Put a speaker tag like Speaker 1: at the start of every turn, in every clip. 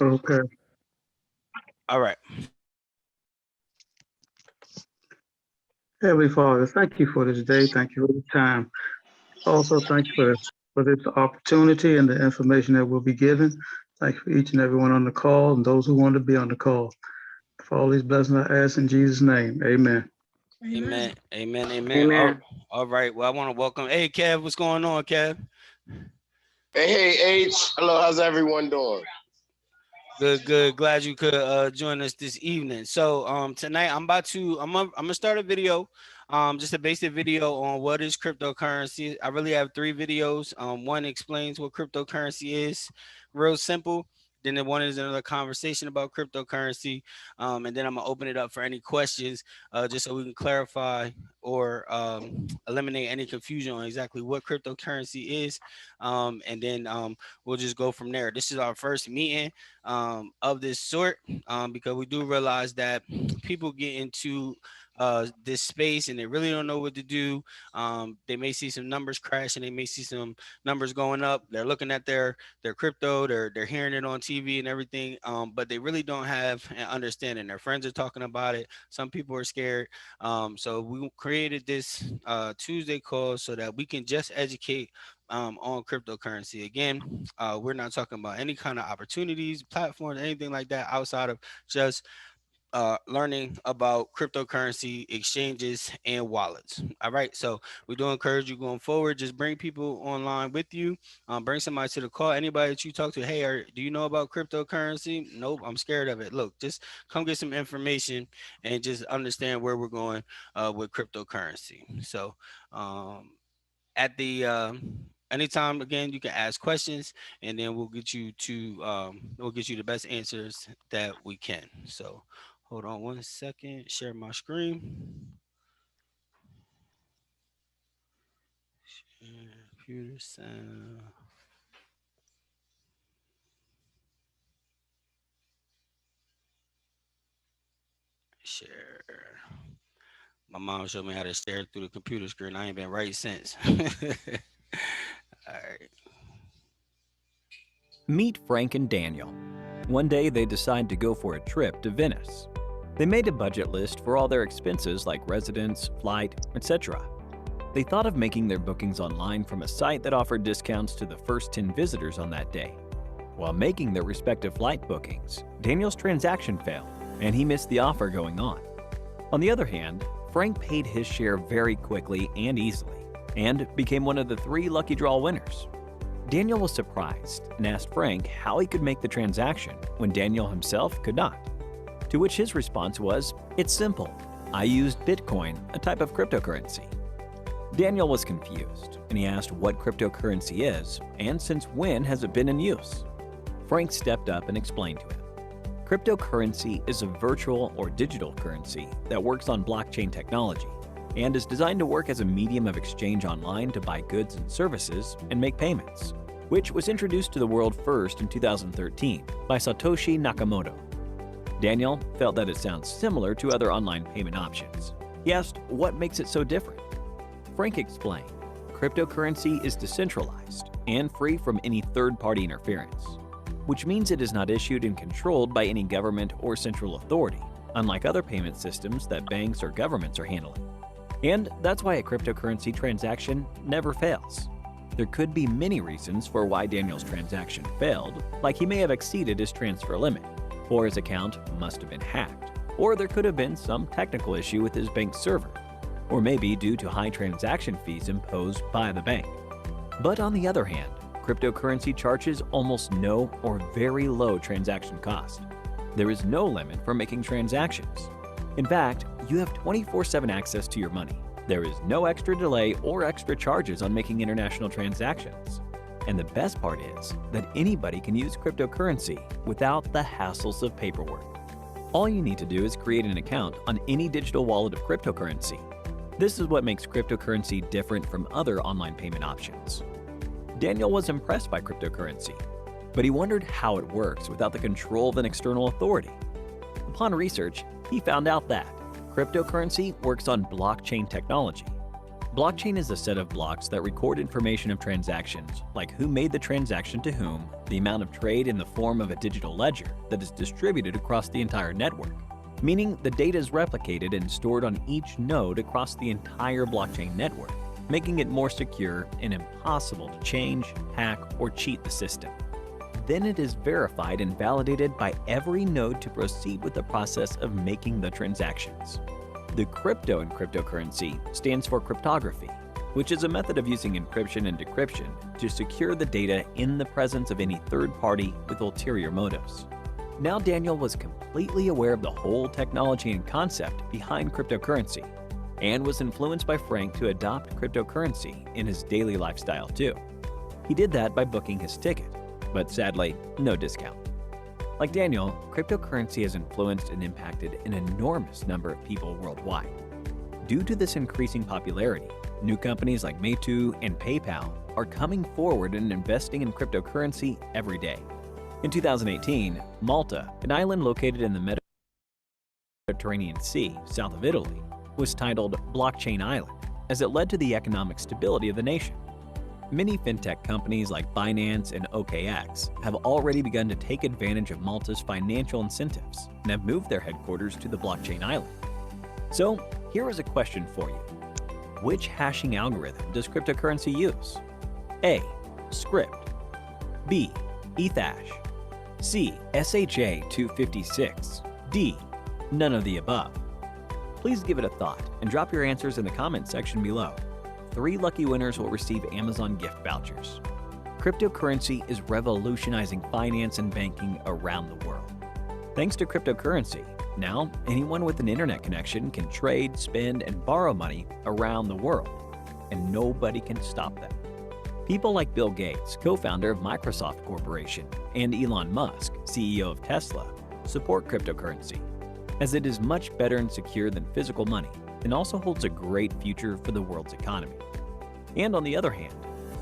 Speaker 1: Okay.
Speaker 2: All right.
Speaker 1: Heavenly Father, thank you for this day. Thank you for the time. Also, thank you for this opportunity and the information that will be given. Thank you for each and everyone on the call and those who want to be on the call. For all these blessings I ask in Jesus' name. Amen.
Speaker 2: Amen.
Speaker 3: Amen.
Speaker 2: Amen. Amen.
Speaker 4: Amen.
Speaker 2: All right. Well, I want to welcome. Hey, Kev, what's going on, Kev?
Speaker 4: Hey, H. Hello, how's everyone doing?
Speaker 2: Good, good. Glad you could join us this evening. So tonight I'm gonna start a video, just a basic video on what is cryptocurrency. I really have three videos. One explains what cryptocurrency is, real simple. Then the one is another conversation about cryptocurrency. And then I'm gonna open it up for any questions, just so we can clarify or eliminate any confusion on exactly what cryptocurrency is. And then we'll just go from there. This is our first meeting of this sort, because we do realize that people get into this space and they really don't know what to do. They may see some numbers crash and they may see some numbers going up. They're looking at their crypto, they're hearing it on TV and everything, but they really don't have an understanding. Their friends are talking about it. Some people are scared. So we created this Tuesday call so that we can just educate on cryptocurrency. Again, we're not talking about any kind of opportunities, platforms, anything like that outside of just learning about cryptocurrency exchanges and wallets. All right. So we do encourage you going forward. Just bring people online with you. Bring somebody to the call. Anybody that you talk to, hey, do you know about cryptocurrency? Nope, I'm scared of it. Look, just come get some information and just understand where we're going with cryptocurrency. So at the anytime again you can ask questions and then we'll get you the best answers that we can. So hold on one second, share my screen. Computer sound. Share. My mom showed me how to stare through the computer screen. I ain't been right since. All right.
Speaker 5: Meet Frank and Daniel. One day they decide to go for a trip to Venice. They made a budget list for all their expenses like residence, flight, etc. They thought of making their bookings online from a site that offered discounts to the first 10 visitors on that day. While making their respective flight bookings, Daniel's transaction failed and he missed the offer going on. On the other hand, Frank paid his share very quickly and easily and became one of the 3 lucky draw winners. Daniel was surprised and asked Frank how he could make the transaction when Daniel himself could not. To which his response was, "It's simple. I used Bitcoin, a type of cryptocurrency." Daniel was confused and he asked what cryptocurrency is and since when has it been in use. Frank stepped up and explained to him. Cryptocurrency is a virtual or digital currency that works on blockchain technology and is designed to work as a medium of exchange online to buy goods and services and make payments, which was introduced to the world first in 2013 by Satoshi Nakamoto. Daniel felt that it sounds similar to other online payment options. He asked what makes it so different. Frank explained, cryptocurrency is decentralized and free from any third-party interference, which means it is not issued and controlled by any government or central authority, unlike other payment systems that banks or governments are handling. And that's why a cryptocurrency transaction never fails. There could be many reasons for why Daniel's transaction failed, like he may have exceeded his transfer limit, or his account must have been hacked, or there could have been some technical issue with his bank server, or maybe due to high transaction fees imposed by the bank. But on the other hand, cryptocurrency charges almost no or very low transaction cost. There is no limit for making transactions. In fact, you have 24/7 access to your money. There is no extra delay or extra charges on making international transactions. And the best part is that anybody can use cryptocurrency without the hassles of paperwork. All you need to do is create an account on any digital wallet of cryptocurrency. This is what makes cryptocurrency different from other online payment options. Daniel was impressed by cryptocurrency, but he wondered how it works without the control of an external authority. Upon research, he found out that cryptocurrency works on blockchain technology. Blockchain is a set of blocks that record information of transactions, like who made the transaction to whom, the amount of trade in the form of a digital ledger that is distributed across the entire network, meaning the data is replicated and stored on each node across the entire blockchain network, making it more secure and impossible to change, hack, or cheat the system. Then it is verified and validated by every node to proceed with the process of making the transactions. The crypto in cryptocurrency stands for cryptography, which is a method of using encryption and decryption to secure the data in the presence of any third party with ulterior motives. Now Daniel was completely aware of the whole technology and concept behind cryptocurrency, and was influenced by Frank to adopt cryptocurrency in his daily lifestyle too. He did that by booking his ticket, but sadly, no discount. Like Daniel, cryptocurrency has influenced and impacted an enormous number of people worldwide. Due to this increasing popularity, new companies like Meitu and PayPal are coming forward and investing in cryptocurrency every day. In 2018, Malta, an island located in the Mediterranean Sea south of Italy, was titled Blockchain Island, as it led to the economic stability of the nation. Many fintech companies like Binance and OKX have already begun to take advantage of Malta's financial incentives and have moved their headquarters to the blockchain island. So, here is a question for you. Which hashing algorithm does cryptocurrency use? A. Script. B. Ethash. C. SHA-256. D. None of the above. Please give it a thought and drop your answers in the comment section below. 3 lucky winners will receive Amazon gift vouchers. Cryptocurrency is revolutionizing finance and banking around the world. Thanks to cryptocurrency, now anyone with an internet connection can trade, spend, and borrow money around the world, and nobody can stop them. People like Bill Gates, co-founder of Microsoft Corporation, and Elon Musk, CEO of Tesla, support cryptocurrency, as it is much better and secure than physical money and also holds a great future for the world's economy. And on the other hand,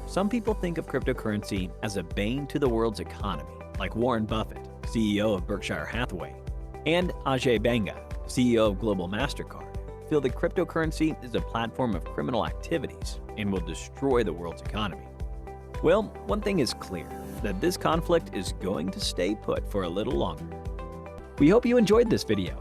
Speaker 5: some people think of cryptocurrency as a bane to the world's economy, like Warren Buffett, CEO of Berkshire Hathaway, and Ajay Banga, CEO of Global MasterCard, feel that cryptocurrency is a platform of criminal activities and will destroy the world's economy. Well, one thing is clear, that this conflict is going to stay put for a little longer. We hope you enjoyed this video.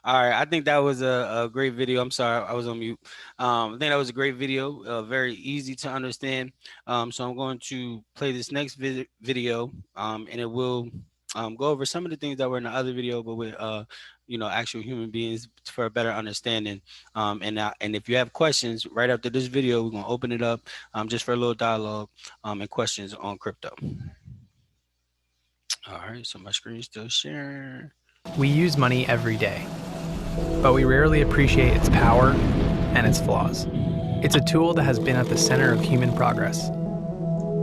Speaker 2: All right, I think that was a great video. I'm sorry, I was on mute. I think that was a great video, very easy to understand. So I'm going to play this next video, and it will go over some of the things that were in the other video, but with actual human beings for a better understanding. And if you have questions right after this video, we're gonna open it up just for a little dialogue and questions on crypto. All right, so my screen is still sharing.
Speaker 3: We use money every day, but we rarely appreciate its power and its flaws. It's a tool that has been at the center of human progress.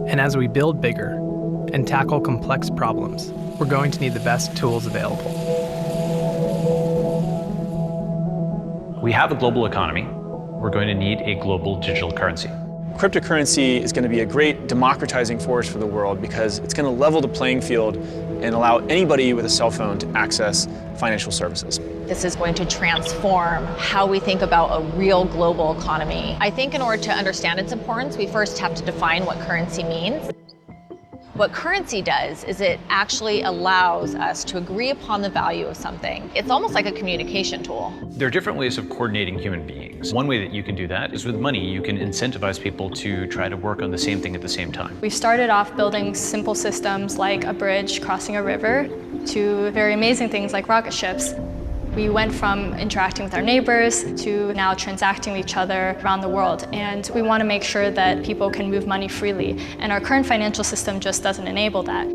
Speaker 3: And as we build bigger and tackle complex problems, we're going to need the best tools available.
Speaker 6: We have a global economy. We're going to need a global digital currency.
Speaker 7: Cryptocurrency is going to be a great democratizing force for the world because it's going to level the playing field and allow anybody with a cell phone to access financial services.
Speaker 8: This is going to transform how we think about a real global economy. I think in order to understand its importance, we first have to define what currency means. What currency does is it actually allows us to agree upon the value of something. It's almost like a communication tool.
Speaker 6: There are different ways of coordinating human beings. One way that you can do that is with money. You can incentivize people to try to work on the same thing at the same time.
Speaker 9: We started off building simple systems like a bridge crossing a river to very amazing things like rocket ships. We went from interacting with our neighbors to now transacting with each other around the world. And we want to make sure that people can move money freely. And our current financial system just doesn't enable that.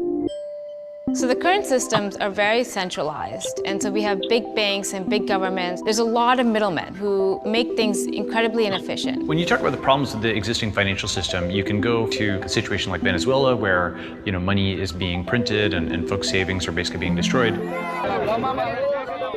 Speaker 10: So the current systems are very centralized. And so we have big banks and big governments. There's a lot of middlemen who make things incredibly inefficient.
Speaker 6: When you talk about the problems of the existing financial system, you can go to a situation like Venezuela where money is being printed and folks' savings are basically being destroyed.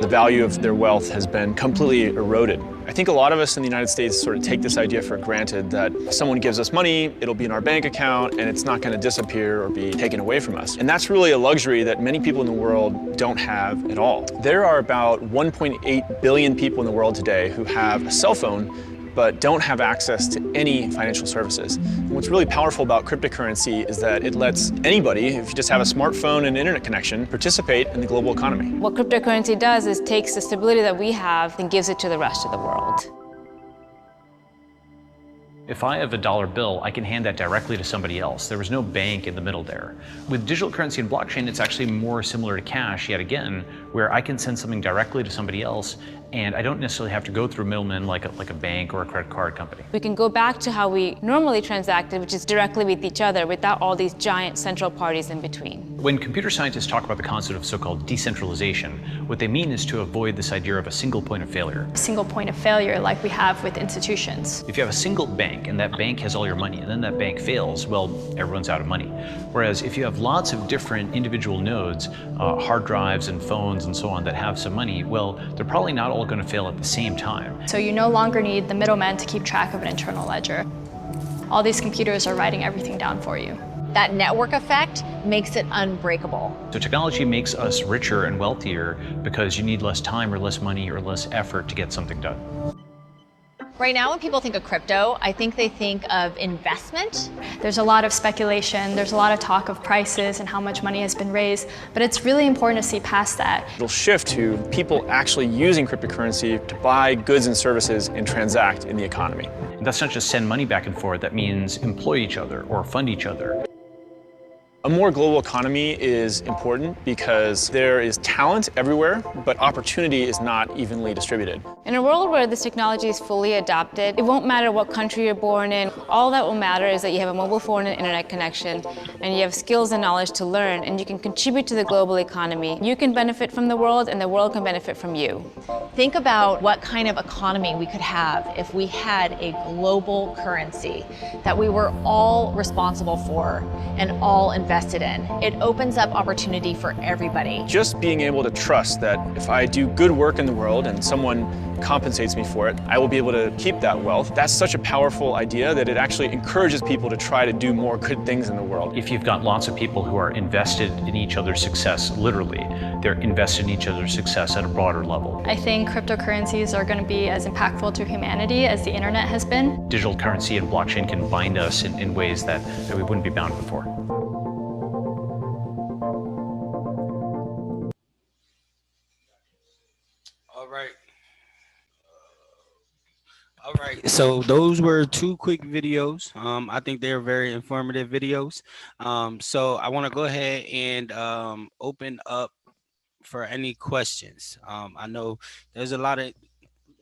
Speaker 7: The value of their wealth has been completely eroded. I think a lot of us in the United States sort of take this idea for granted that if someone gives us money, it'll be in our bank account and it's not going to disappear or be taken away from us. And that's really a luxury that many people in the world don't have at all. There are about 1.8 billion people in the world today who have a cell phone but don't have access to any financial services. And what's really powerful about cryptocurrency is that it lets anybody, if you just have a smartphone and internet connection, participate in the global economy.
Speaker 10: What cryptocurrency does is takes the stability that we have and gives it to the rest of the world.
Speaker 6: If I have a dollar bill, I can hand that directly to somebody else. There was no bank in the middle there. With digital currency and blockchain, it's actually more similar to cash yet again, where I can send something directly to somebody else and I don't necessarily have to go through middlemen like a bank or a credit card company.
Speaker 10: We can go back to how we normally transacted, which is directly with each other without all these giant central parties in between.
Speaker 6: When computer scientists talk about the concept of so-called decentralization, what they mean is to avoid this idea of a single point of failure.
Speaker 9: A single point of failure like we have with institutions.
Speaker 6: If you have a single bank and that bank has all your money and then that bank fails, well, everyone's out of money. Whereas if you have lots of different individual nodes, hard drives and phones and so on that have some money, well, they're probably not all going to fail at the same time.
Speaker 9: So you no longer need the middleman to keep track of an internal ledger. All these computers are writing everything down for you.
Speaker 8: That network effect makes it unbreakable.
Speaker 6: So technology makes us richer and wealthier because you need less time or less money or less effort to get something done.
Speaker 8: Right now, when people think of crypto, I think they think of investment.
Speaker 9: There's a lot of speculation, there's a lot of talk of prices and how much money has been raised, but it's really important to see past that.
Speaker 7: It'll shift to people actually using cryptocurrency to buy goods and services and transact in the economy.
Speaker 6: And that's not just send money back and forth, that means employ each other or fund each other.
Speaker 7: A more global economy is important because there is talent everywhere, but opportunity is not evenly distributed.
Speaker 10: In a world where this technology is fully adopted, it won't matter what country you're born in. All that will matter is that you have a mobile phone and internet connection, and you have skills and knowledge to learn, and you can contribute to the global economy. You can benefit from the world, and the world can benefit from you.
Speaker 8: Think about what kind of economy we could have if we had a global currency that we were all responsible for and all invested in. It opens up opportunity for everybody.
Speaker 7: Just being able to trust that if I do good work in the world and someone compensates me for it, I will be able to keep that wealth. That's such a powerful idea that it actually encourages people to try to do more good things in the world.
Speaker 6: If you've got lots of people who are invested in each other's success, literally, they're invested in each other's success at a broader level.
Speaker 9: I think cryptocurrencies are going to be as impactful to humanity as the internet has been.
Speaker 6: Digital currency and blockchain can bind us in ways that we wouldn't be bound before.
Speaker 2: All right, so those were two quick videos. I think they're very informative videos. So I want to go ahead and open up for any questions. I know there's a lot of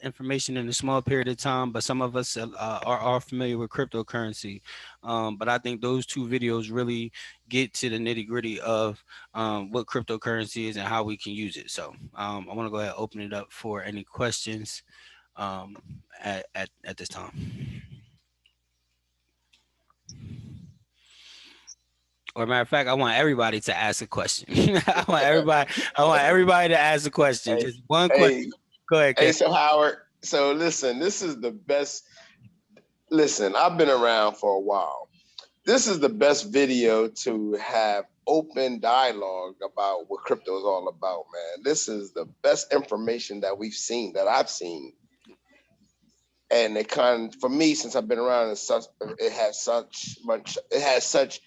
Speaker 2: information in a small period of time, but some of us are familiar with cryptocurrency. But I think those two videos really get to the nitty-gritty of what cryptocurrency is and how we can use it. So I want to go ahead and open it up for any questions at this time. Or matter of fact, I want everybody to ask a question. I want everybody to ask a question. Just one question. Go ahead, Ken.
Speaker 4: Hey, so Howard, so listen, this is the best. Listen, I've been around for a while. This is the best video to have open dialogue about what crypto is all about, man. This is the best information that we've seen, that I've seen. And it kind of, for me, since I've been around, it has such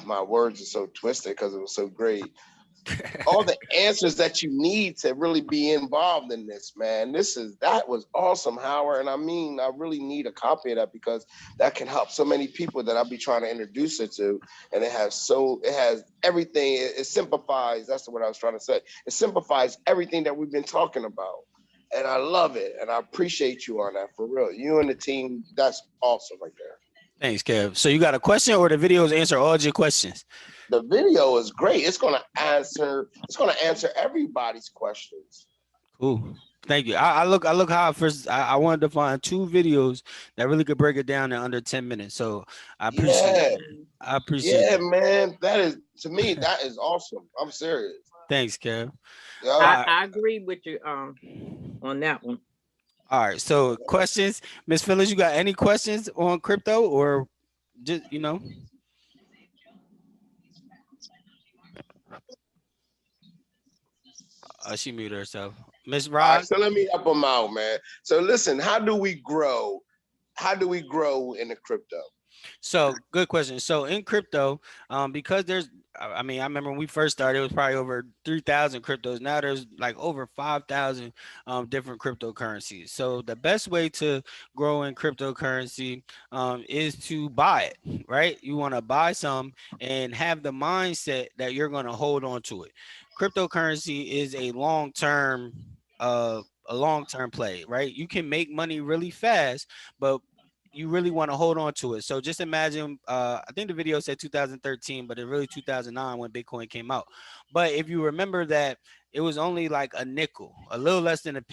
Speaker 4: my words are so twisted because it was so great. All the answers that you need to really be involved in this, man. That was awesome, Howard. And I mean, I really need a copy of that because that can help so many people that I'll be trying to introduce it to. And it has everything. It simplifies. That's what I was trying to say. It simplifies everything that we've been talking about. And I love it. And I appreciate you on that, for real. You and the team, that's awesome right there.
Speaker 2: Thanks, Kev. So you got a question, or the videos answer all your questions?
Speaker 4: The video is great. It's gonna answer everybody's questions.
Speaker 2: Cool. Thank you. I look how first I wanted to find two videos that really could break it down in under 10 minutes. So I appreciate it. I appreciate it.
Speaker 4: Yeah, man. That is, to me, that is awesome. I'm serious.
Speaker 2: Thanks, Kev.
Speaker 4: Yeah.
Speaker 11: I agree with you on that one.
Speaker 2: All right. So questions, Miss Phyllis, you got any questions on crypto or just she muted herself. Miss
Speaker 4: All right,
Speaker 2: Rod.
Speaker 4: so let me help them out, man. So listen, how do we grow? How do we grow in the crypto?
Speaker 2: So good question. So in crypto, because I remember when we first started, it was probably over 3,000 cryptos. Now there's like over 5,000 different cryptocurrencies. So the best way to grow in cryptocurrency is to buy it, right? You want to buy some and have the mindset that you're going to hold on to it. Cryptocurrency is a long-term play, right? You can make money really fast, but you really want to hold on to it. So just imagine, I think the video said 2013, but it really 2009 when Bitcoin came out. But if you remember that it was only like a nickel, a little less than a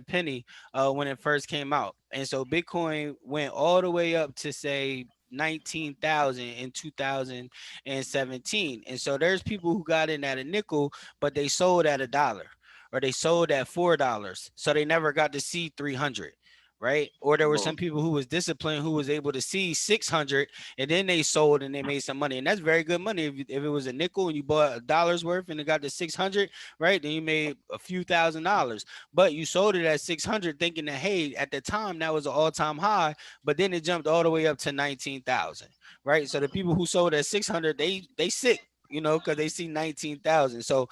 Speaker 2: penny when it first came out. And so Bitcoin went all the way up to say 19,000 in 2017. And so there's people who got in at a nickel, but they sold at $1 or they sold at $4. So they never got to see 300. Right. Or there were some people who was disciplined, who was able to see 600 and then they sold and they made some money. And that's very good money. If it was a nickel and you bought $1 worth and it got to 600, right, then you made a few $1,000s. But you sold it at 600 thinking that, hey, at the time that was an all-time high, but then it jumped all the way up to 19,000. Right. So the people who sold at 600, they sick, because they see 19,000. So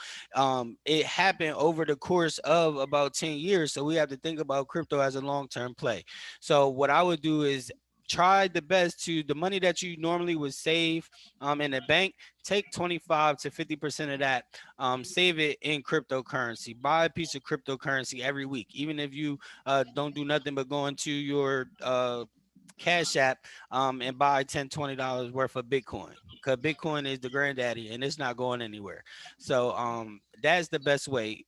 Speaker 2: it happened over the course of about 10 years. So we have to think about crypto as a long-term play. So what I would do is try the best to the money that you normally would save in a bank, take 25 to 50% of that, save it in cryptocurrency. Buy a piece of cryptocurrency every week, even if you don't do nothing but go into your Cash App and buy $10-$20 worth of Bitcoin, because Bitcoin is the granddaddy and it's not going anywhere. So that's the best way.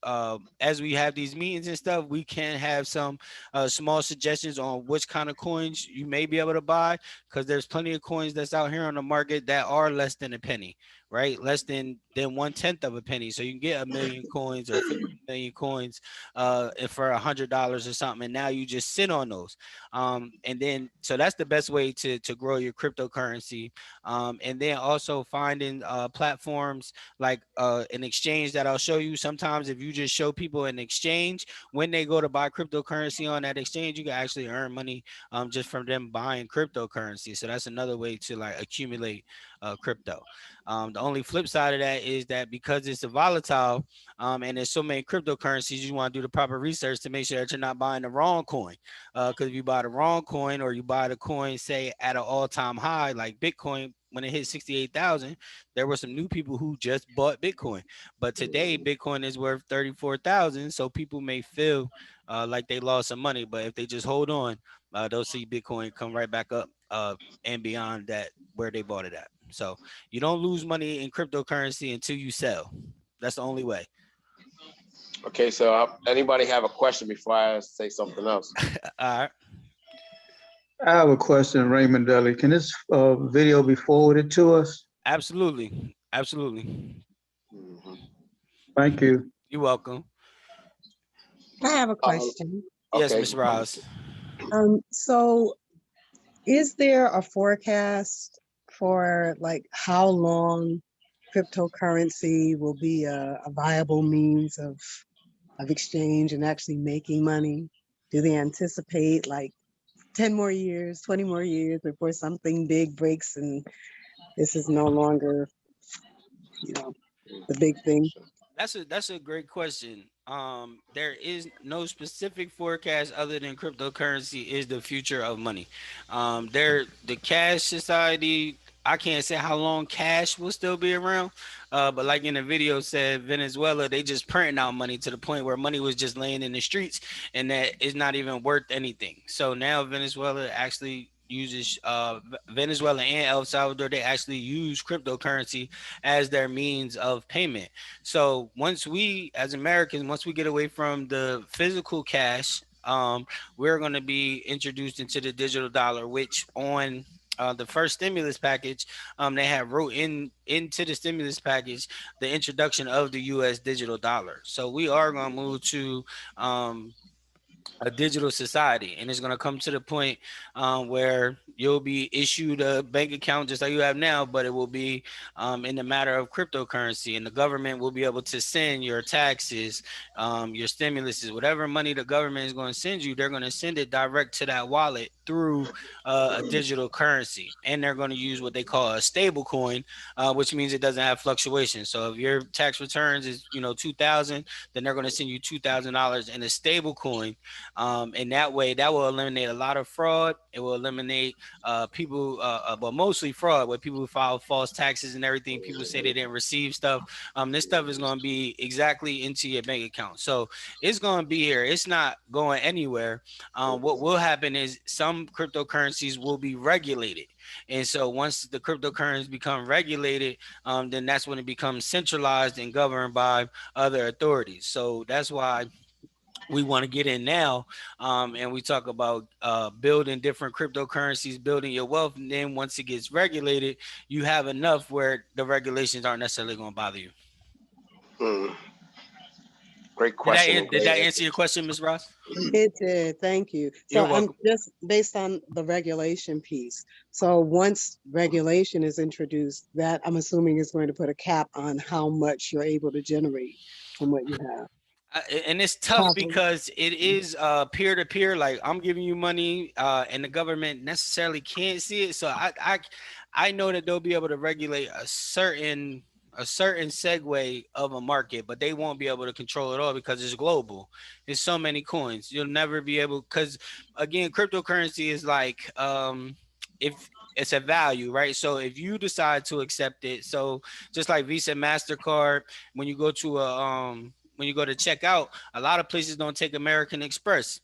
Speaker 2: As we have these meetings and stuff, we can have some small suggestions on which kind of coins you may be able to buy, because there's plenty of coins that's out here on the market that are less than a penny, right? Less than 1/10 of a penny. So you can get 1,000,000 coins or 50 million coins for $100 or something, and now you just sit on those. And then so that's the best way to grow your cryptocurrency. And then also finding platforms like an exchange that I'll show you. Sometimes if you just show people an exchange, when they go to buy cryptocurrency on that exchange, you can actually earn money just from them buying cryptocurrency. So that's another way to like accumulate crypto. The only flip side of that is that because it's a volatile and there's so many cryptocurrencies, you want to do the proper research to make sure that you're not buying the wrong coin. Because if you buy the wrong coin, or you buy the coin, say at an all-time high, like Bitcoin, when it hit 68,000, there were some new people who just bought Bitcoin. But today, Bitcoin is worth 34,000. So people may feel like they lost some money, but if they just hold on, they'll see Bitcoin come right back up and beyond that where they bought it at. So you don't lose money in cryptocurrency until you sell. That's the only way.
Speaker 4: Okay, so anybody have a question before I say something else?
Speaker 2: All right.
Speaker 1: I have a question, Raymond Deli. Can this video be forwarded to us?
Speaker 2: Absolutely. Absolutely.
Speaker 1: Thank you.
Speaker 2: You're welcome.
Speaker 12: I have a question.
Speaker 2: Yes,
Speaker 4: Okay.
Speaker 2: Ms. Ross.
Speaker 12: So is there a forecast for like how long cryptocurrency will be a viable means of exchange and actually making money? Do they anticipate like 10 more years, 20 more years before something big breaks and this is no longer, the big thing?
Speaker 2: That's a great question. There is no specific forecast other than cryptocurrency is the future of money. The cash society, I can't say how long cash will still be around. But like in the video said, Venezuela, they just printing out money to the point where money was just laying in the streets and that is not even worth anything. So now Venezuela actually uses Venezuela and El Salvador, they actually use cryptocurrency as their means of payment. So once we as Americans, once we get away from the physical cash, we're going to be introduced into the digital dollar, which on the first stimulus package, they had wrote into the stimulus package the introduction of the U.S. digital dollar. So we are going to move to a digital society, and it's going to come to the point where you'll be issued a bank account just like you have now, but it will be in the matter of cryptocurrency, and the government will be able to send your taxes, your stimuluses, whatever money the government is going to send you, they're going to send it direct to that wallet through a digital currency, and they're going to use what they call a stable coin, which means it doesn't have fluctuation. So if your tax returns is $2,000, then they're going to send you $2,000 in a stable coin. And that way, that will eliminate a lot of fraud. It will eliminate people, but mostly fraud, where people file false taxes and everything. People say they didn't receive stuff. This stuff is going to be exactly into your bank account. So it's going to be here. It's not going anywhere. What will happen is some cryptocurrencies will be regulated. And so once the cryptocurrencies become regulated, then that's when it becomes centralized and governed by other authorities. So that's why we want to get in now, and we talk about building different cryptocurrencies, building your wealth, and then once it gets regulated, you have enough where the regulations aren't necessarily going to bother you.
Speaker 4: Great question.
Speaker 2: Did that answer your question, Ms. Ross?
Speaker 12: It did. Thank you. So I'm just based on the regulation piece. So once regulation is introduced, that I'm assuming is going to put a cap on how much you're able to generate from what you have.
Speaker 2: And it's tough because it is peer-to-peer. Like I'm giving you money, and the government necessarily can't see it. So I know that they'll be able to regulate a certain segue of a market, but they won't be able to control it all because it's global. There's so many coins. You'll never be able, because again, cryptocurrency is like if it's a value, right? So if you decide to accept it, so just like Visa, MasterCard, when you go to check out, a lot of places don't take American Express.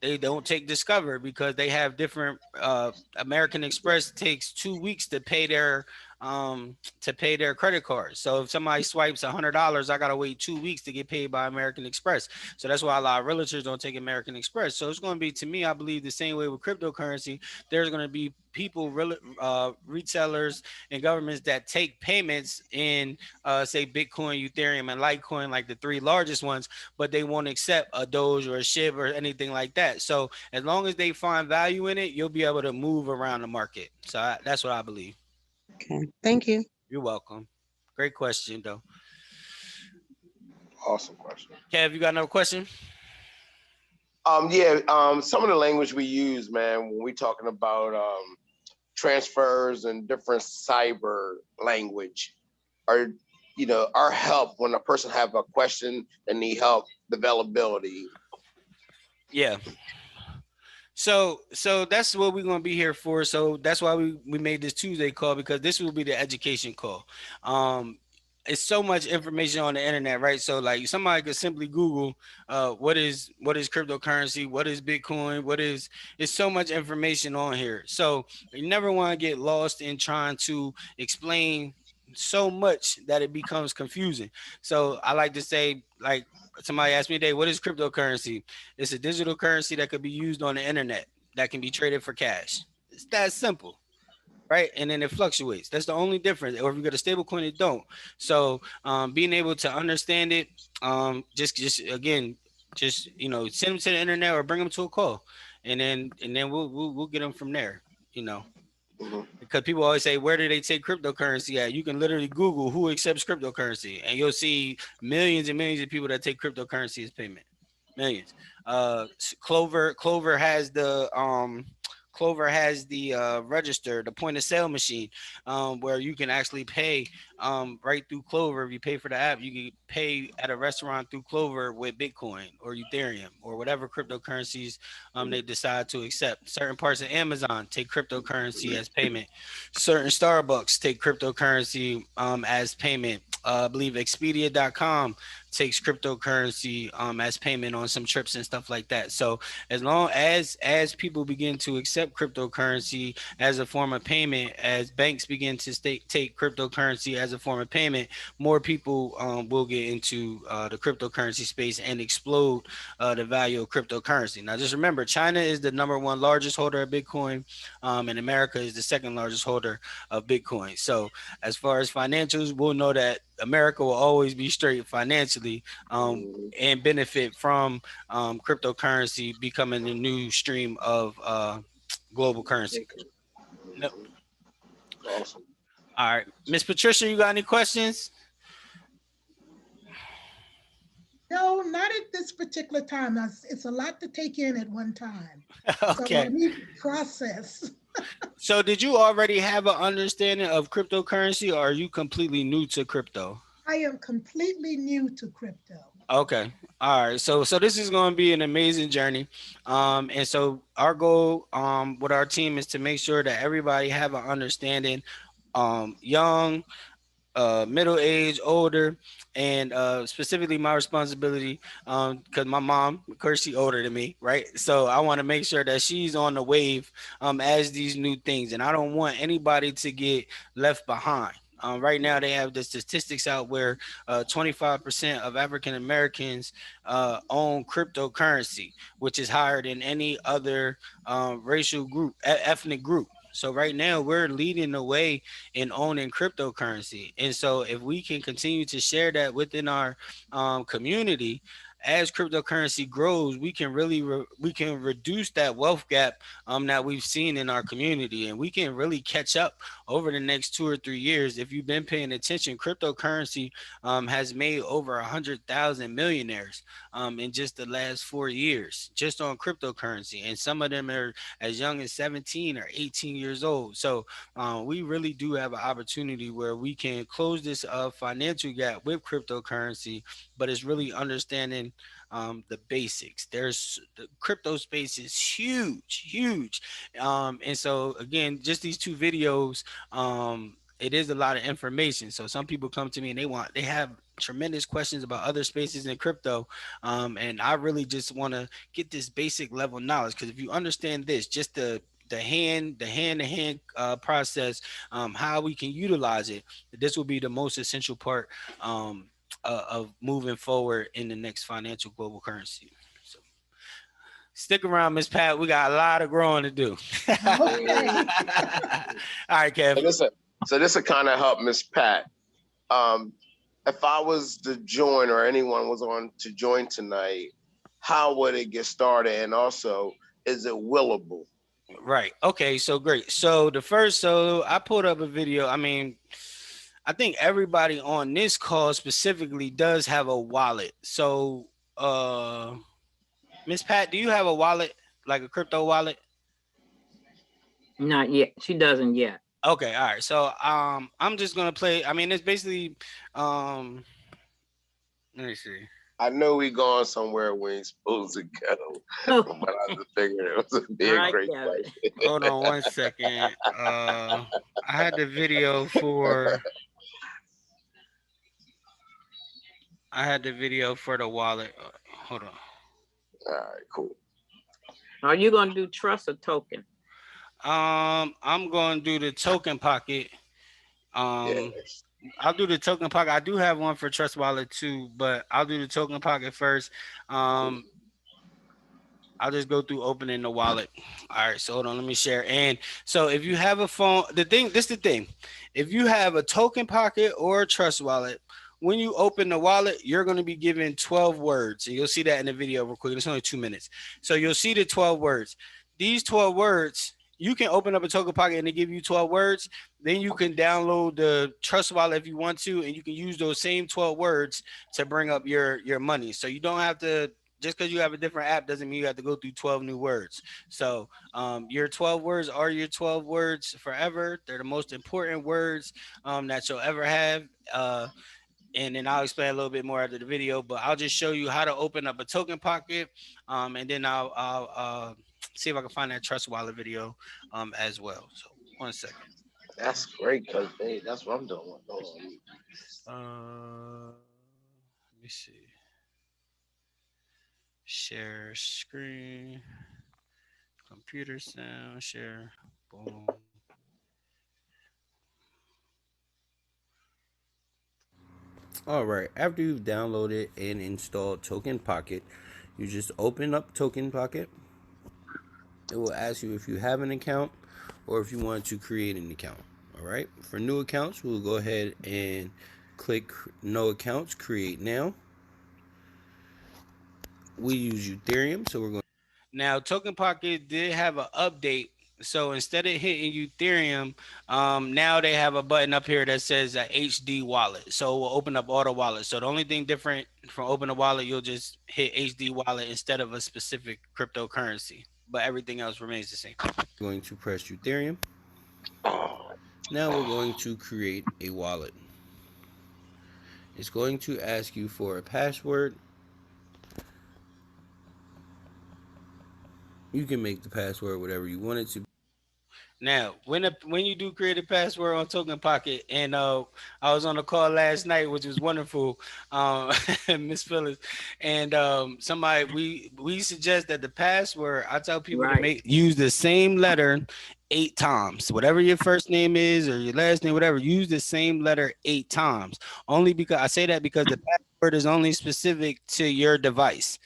Speaker 2: They don't take Discover because they have different. American Express takes 2 weeks to pay their credit card. So if somebody swipes $100, I gotta wait 2 weeks to get paid by American Express. So that's why a lot of realtors don't take American Express. So it's going to be, to me, I believe the same way with cryptocurrency. There's going to be people, retailers and governments that take payments in, say, Bitcoin, Ethereum, and Litecoin, like the three largest ones, but they won't accept a Doge or a SHIB or anything like that. So as long as they find value in it, you'll be able to move around the market. So that's what I believe.
Speaker 12: Okay, thank you.
Speaker 2: You're welcome. Great question, though.
Speaker 4: Awesome question.
Speaker 2: Kev, you got another question?
Speaker 4: Some of the language we use, man, when we talking about transfers and different cyber language, are our help when a person have a question and need help, the availability.
Speaker 2: Yeah. So that's what we're going to be here for. So that's why we made this Tuesday call, because this will be the education call. It's so much information on the internet, right? So like somebody could simply Google what is cryptocurrency, what is Bitcoin, it's so much information on here. So you never want to get lost in trying to explain so much that it becomes confusing. So I like to say, like, somebody asked me today, what is cryptocurrency? It's a digital currency that could be used on the internet that can be traded for cash. It's that simple, right? And then it fluctuates. That's the only difference. Or if you got a stable coin, it don't. So being able to understand it, just send them to the internet or bring them to a call, and then we'll get them from there. Because people always say, where do they take cryptocurrency at? You can literally Google who accepts cryptocurrency, and you'll see millions and millions of people that take cryptocurrency as payment. Millions. Clover has the register, the point of sale machine, where you can actually pay right through Clover. If you pay for the app, you can pay at a restaurant through Clover with Bitcoin or Ethereum or whatever cryptocurrencies they decide to accept. Certain parts of Amazon take cryptocurrency as payment. Certain Starbucks take cryptocurrency as payment. I believe Expedia.com takes cryptocurrency as payment on some trips and stuff like that. So as long as people begin to accept cryptocurrency as a form of payment, as banks begin to take cryptocurrency as a form of payment, more people will get into the cryptocurrency space and explode the value of cryptocurrency. Now, just remember, China is the #1 largest holder of Bitcoin, and America is the second largest holder of Bitcoin. So as far as financials, we'll know that America will always be straight financially and benefit from cryptocurrency becoming the new stream of global currency. No.
Speaker 4: Awesome.
Speaker 2: All right, Miss Patricia, you got any questions?
Speaker 13: No, not at this particular time. It's a lot to take in at one time.
Speaker 2: Okay.
Speaker 13: So I need to process.
Speaker 2: So did you already have an understanding of cryptocurrency, or are you completely new to crypto?
Speaker 13: I am completely new to crypto.
Speaker 2: Okay. All right. So this is going to be an amazing journey. And so our goal with our team is to make sure that everybody have an understanding, young, middle age, older, and specifically my responsibility, because my mom, of course, she's older than me, right? So I want to make sure that she's on the wave as these new things, and I don't want anybody to get left behind. Right now, they have the statistics out where 25% of African Americans own cryptocurrency, which is higher than any other racial group, ethnic group. So right now we're leading the way in owning cryptocurrency. And so if we can continue to share that within our community, as cryptocurrency grows, we can really we can reduce that wealth gap that we've seen in our community, and we can really catch up over the next 2 or 3 years. If you've been paying attention, cryptocurrency has made over 100,000 millionaires in just the last 4 years, just on cryptocurrency, and some of them are as young as 17 or 18 years old. So we really do have an opportunity where we can close this financial gap with cryptocurrency, but it's really understanding the basics. There's the crypto space is huge. And so again, just these 2 videos, it is a lot of information. So some people come to me and they have tremendous questions about other spaces in crypto. And I really just want to get this basic level knowledge, because if you understand this, just the hand-to-hand process, how we can utilize it, this will be the most essential part of moving forward in the next financial global currency. So stick around, Miss Pat. We got a lot of growing to do.
Speaker 13: Okay.
Speaker 2: All right, Kev.
Speaker 4: So this will kind of help Miss Pat. If I was to join, or anyone was on to join tonight, how would it get started? And also, is it willable?
Speaker 2: Right. Okay. So great. So I pulled up a video. I mean, I think everybody on this call specifically does have a wallet. So, Miss Pat, do you have a wallet, like a crypto wallet?
Speaker 11: Not yet. She doesn't yet.
Speaker 2: Okay. All right. So, I'm just gonna play. I mean, it's basically, let me see.
Speaker 4: I know we going somewhere we ain't supposed to go, but I just figured it was a big, great place.
Speaker 2: Hold on 1 second. I had the video for. I had the video for the wallet. Hold on.
Speaker 4: All right, cool.
Speaker 11: Are you going to do trust or token?
Speaker 2: I'm going to do the token pocket.
Speaker 4: Yes.
Speaker 2: I'll do the token pocket. I do have one for Trust Wallet too, but I'll do the token pocket first. I'll just go through opening the wallet. All right, so hold on, let me share. And so if you have a phone, this is the thing. If you have a token pocket or a Trust Wallet, when you open the wallet, you're going to be given 12 words. And you'll see that in the video real quick. It's only 2 minutes. So you'll see the 12 words. These 12 words, you can open up a token pocket and they give you 12 words. Then you can download the Trust Wallet if you want to, and you can use those same 12 words to bring up your money. So you don't have to, just because you have a different app doesn't mean you have to go through 12 new words. So your 12 words are your 12 words forever. They're the most important words that you'll ever have. And then I'll explain a little bit more after the video, but I'll just show you how to open up a token pocket. And then I'll see if I can find that Trust Wallet video as well. So 1 second.
Speaker 4: That's great, because hey, that's what I'm doing.
Speaker 2: Let me see. Share screen, computer sound, share. Boom.
Speaker 14: All right, after you've downloaded and installed Token Pocket, you just open up Token Pocket. It will ask you if you have an account or if you want to create an account. All right, for new accounts, we'll go ahead and click No Accounts, Create Now. We use Ethereum, so we're going.
Speaker 2: Now, Token Pocket did have an update. So instead of hitting Ethereum, now they have a button up here that says HD wallet. So we'll open up auto wallet. So the only thing different from open a wallet, you'll just hit HD wallet instead of a specific cryptocurrency, but everything else remains the same.
Speaker 14: Going to press Ethereum. Now we're going to create a wallet. It's going to ask you for a password. You can make the password whatever you want it to.
Speaker 2: Now, when you do create a password on Token Pocket, and I was on a call last night, which was wonderful, Miss Phyllis, and somebody we suggest that the password, I tell people to use the same letter 8 times. Whatever your first name is or your last name, whatever, use the same letter 8 times. Only because I say that because the password is only specific to your device.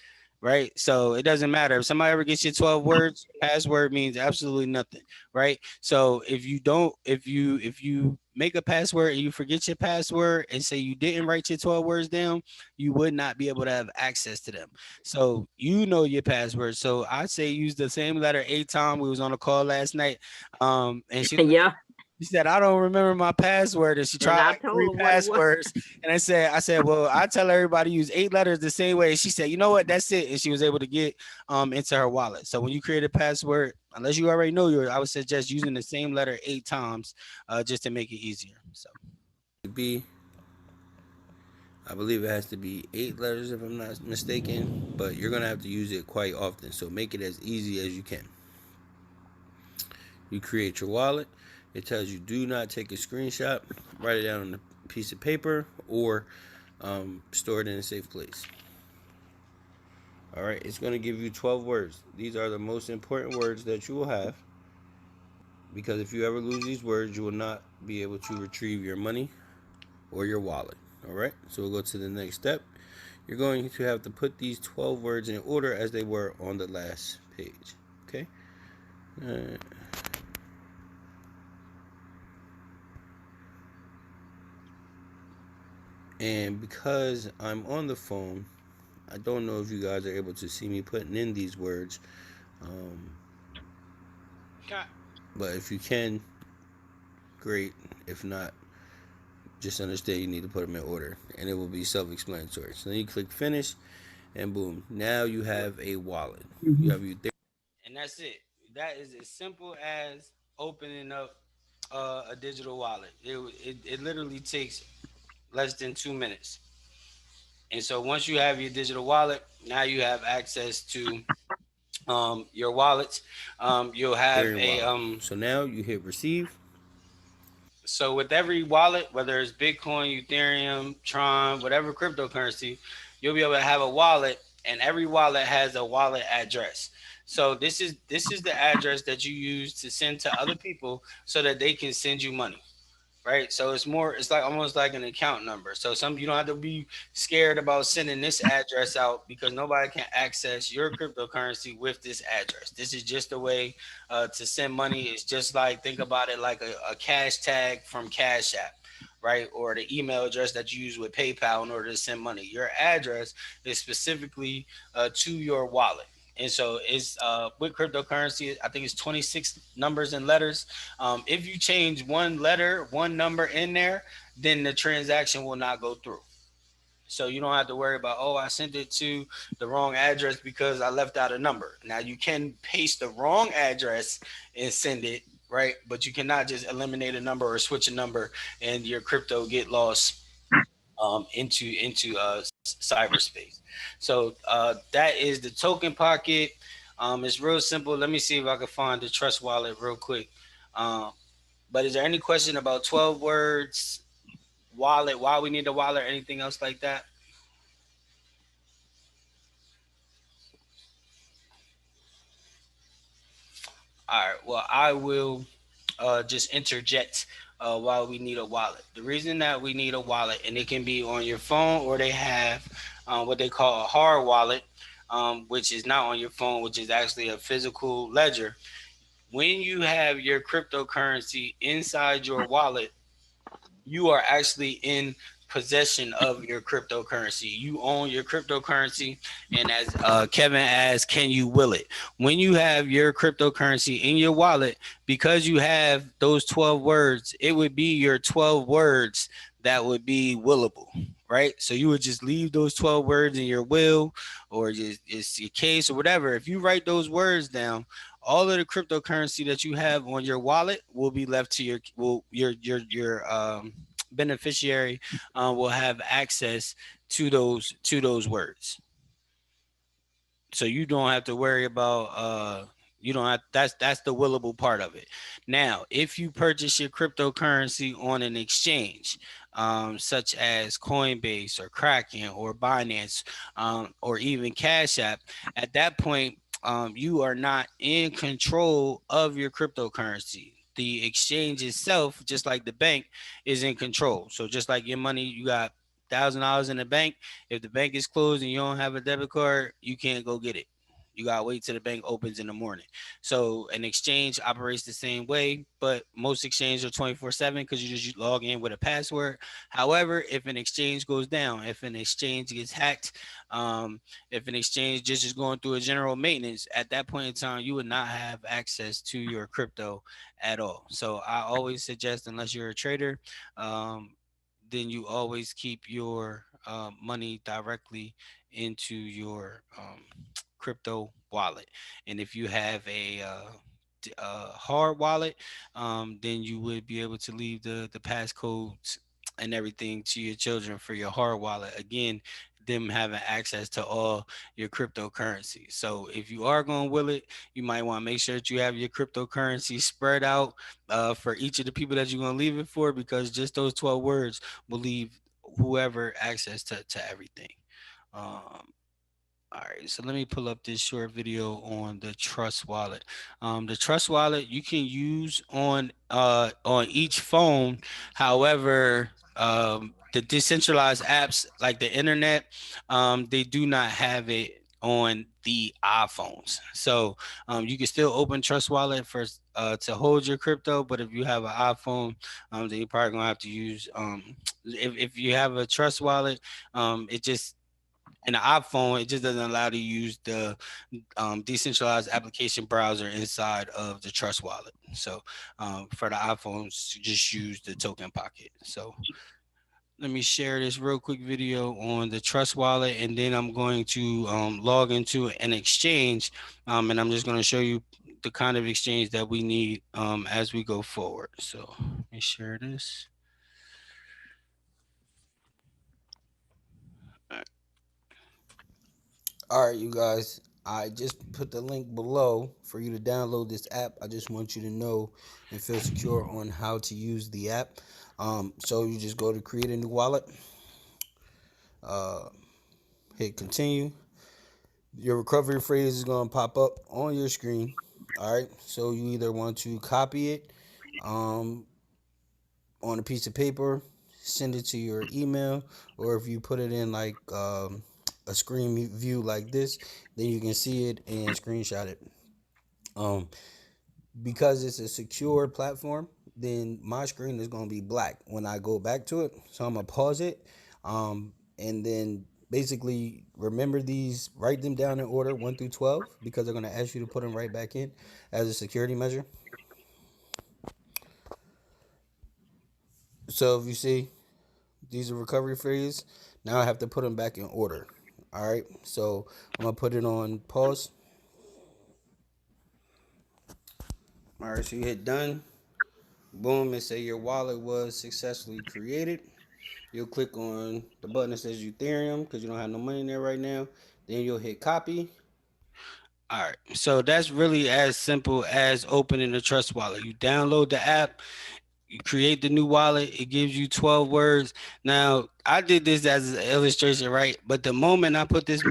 Speaker 2: Right. So it doesn't matter if somebody ever gets you 12 words, password means absolutely nothing. Right. So if you make a password and you forget your password and say you didn't write your 12 words down, you would not be able to have access to them. So you know your password. So I say use the same letter 8 times. We was on a call last night. And she said, I don't remember my password. And she tried like 3 passwords. And I said, well, I tell everybody use 8 letters the same way. She said, you know what? That's it. And she was able to get into her wallet. So when you create a password, unless you already know yours, I would suggest using the same letter 8 times just to make it easier. So
Speaker 14: I believe it has to be 8 letters if I'm not mistaken, but you're going to have to use it quite often. So make it as easy as you can. You create your wallet. It tells you do not take a screenshot, write it down on a piece of paper, or store it in a safe place. All right, it's going to give you 12 words. These are the most important words that you will have, because if you ever lose these words, you will not be able to retrieve your money or your wallet. All right, so we'll go to the next step. You're going to have to put these 12 words in order as they were on the last page. Okay. And because I'm on the phone, I don't know if you guys are able to see me putting in these words. But if you can, great. If not, just understand you need to put them in order, and it will be self-explanatory. So then you click finish, and boom, now you have a wallet. You have your
Speaker 2: and that's it. That is as simple as opening up a digital wallet. It literally takes less than 2 minutes. And so once you have your digital wallet, now you have access to your wallets. You'll have
Speaker 14: so now you hit receive.
Speaker 2: So with every wallet, whether it's Bitcoin, Ethereum, Tron, whatever cryptocurrency, you'll be able to have a wallet, and every wallet has a wallet address. So this is the address that you use to send to other people so that they can send you money. Right. So it's like almost like an account number. So you don't have to be scared about sending this address out, because nobody can access your cryptocurrency with this address. This is just a way to send money. It's just like, think about it like a cash tag from Cash App, right? Or the email address that you use with PayPal in order to send money. Your address is specifically to your wallet. And so it's with cryptocurrency, I think it's 26 numbers and letters. If you change one letter, one number in there, then the transaction will not go through. So you don't have to worry about, I sent it to the wrong address because I left out a number. Now you can paste the wrong address and send it, right? But you cannot just eliminate a number or switch a number and your crypto get lost into cyberspace. So that is the Token Pocket. It's real simple. Let me see if I can find the Trust Wallet real quick. But is there any question about 12 words, wallet, why we need a wallet, or anything else like that? All right. Well, I will just interject why we need a wallet. The reason that we need a wallet, and it can be on your phone, or they have what they call a hard wallet, which is not on your phone, which is actually a physical ledger. When you have your cryptocurrency inside your wallet, you are actually in possession of your cryptocurrency. You own your cryptocurrency. And as Kevin asked, can you will it? When you have your cryptocurrency in your wallet, because you have those 12 words, it would be your 12 words that would be willable, right? So you would just leave those 12 words in your will, or just your case, or whatever. If you write those words down, all of the cryptocurrency that you have on your wallet will be left to your beneficiary will have access to those words. So you don't have to worry about you don't have that's the willable part of it. Now, if you purchase your cryptocurrency on an exchange, such as Coinbase or Kraken or Binance, or even Cash App, at that point, you are not in control of your cryptocurrency. The exchange itself, just like the bank, is in control. So just like your money, you got $1,000 in the bank. If the bank is closed and you don't have a debit card, you can't go get it. You gotta wait till the bank opens in the morning. So an exchange operates the same way, but most exchanges are 24/7 because you just log in with a password. However, if an exchange goes down, if an exchange gets hacked, if an exchange just is going through a general maintenance, at that point in time, you would not have access to your crypto at all. So I always suggest, unless you're a trader, then you always keep your money directly into your crypto wallet. And if you have a hard wallet, then you would be able to leave the passcodes and everything to your children for your hard wallet. Again, them having access to all your cryptocurrency. So if you are going to will it, you might want to make sure that you have your cryptocurrency spread out for each of the people that you're going to leave it for, because just those 12 words will leave whoever access to everything. All right, so let me pull up this short video on the Trust Wallet. The Trust Wallet you can use on each phone. However, the decentralized apps like the internet, they do not have it on the iPhones. So you can still open Trust Wallet for to hold your crypto, but if you have an iPhone, then you're probably gonna have to use if you have a Trust Wallet, it just in the iPhone, it just doesn't allow you to use the decentralized application browser inside of the Trust Wallet. So for the iPhones, just use the token pocket. So let me share this real quick video on the Trust Wallet, and then I'm going to log into an exchange, and I'm just going to show you the kind of exchange that we need as we go forward. So let me share this. All right, you guys, I just put the link below for you to download this app. I just want you to know and feel secure on how to use the app. So you just go to create a new wallet, hit continue. Your recovery phrase is going to pop up on your screen. All right, so you either want to copy it on a piece of paper, send it to your email, or if you put it in like a screen view like this, then you can see it and screenshot it. Because it's a secure platform, then my screen is going to be black when I go back to it. So I'm going to pause it, and then basically remember these, write them down in order 1 through 12, because they're going to ask you to put them right back in as a security measure. So if you see, these are recovery phrases. Now I have to put them back in order. All right, so I'm gonna put it on pause. All right, so you hit done. Boom, and say your wallet was successfully created. You'll click on the button that says Ethereum because you don't have no money in there right now. Then you'll hit copy. All right, so that's really as simple as opening the Trust Wallet. You download the app. you create the new wallet. It gives you 12 words. Now, I did this as an illustration, right? But the moment I put this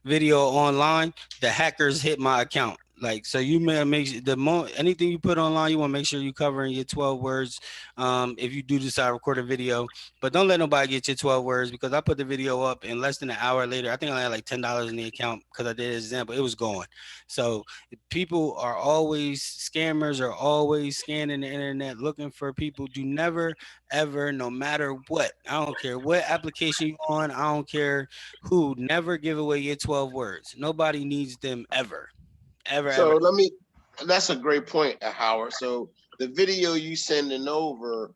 Speaker 2: video online, the hackers hit my account. Like, so you may make anything you put online, you want to make sure you covering your 12 words. If you do decide to record a video, but don't let nobody get your 12 words, because I put the video up and less than an hour later, I think I had like $10 in the account because I did an example. It was gone. So people are always, scammers are always scanning the internet looking for people. Do never, ever, no matter what, I don't care what application you're on, I don't care who, never give away your 12 words. Nobody needs them ever.
Speaker 4: So that's a great point, Howard. So the video you sending over,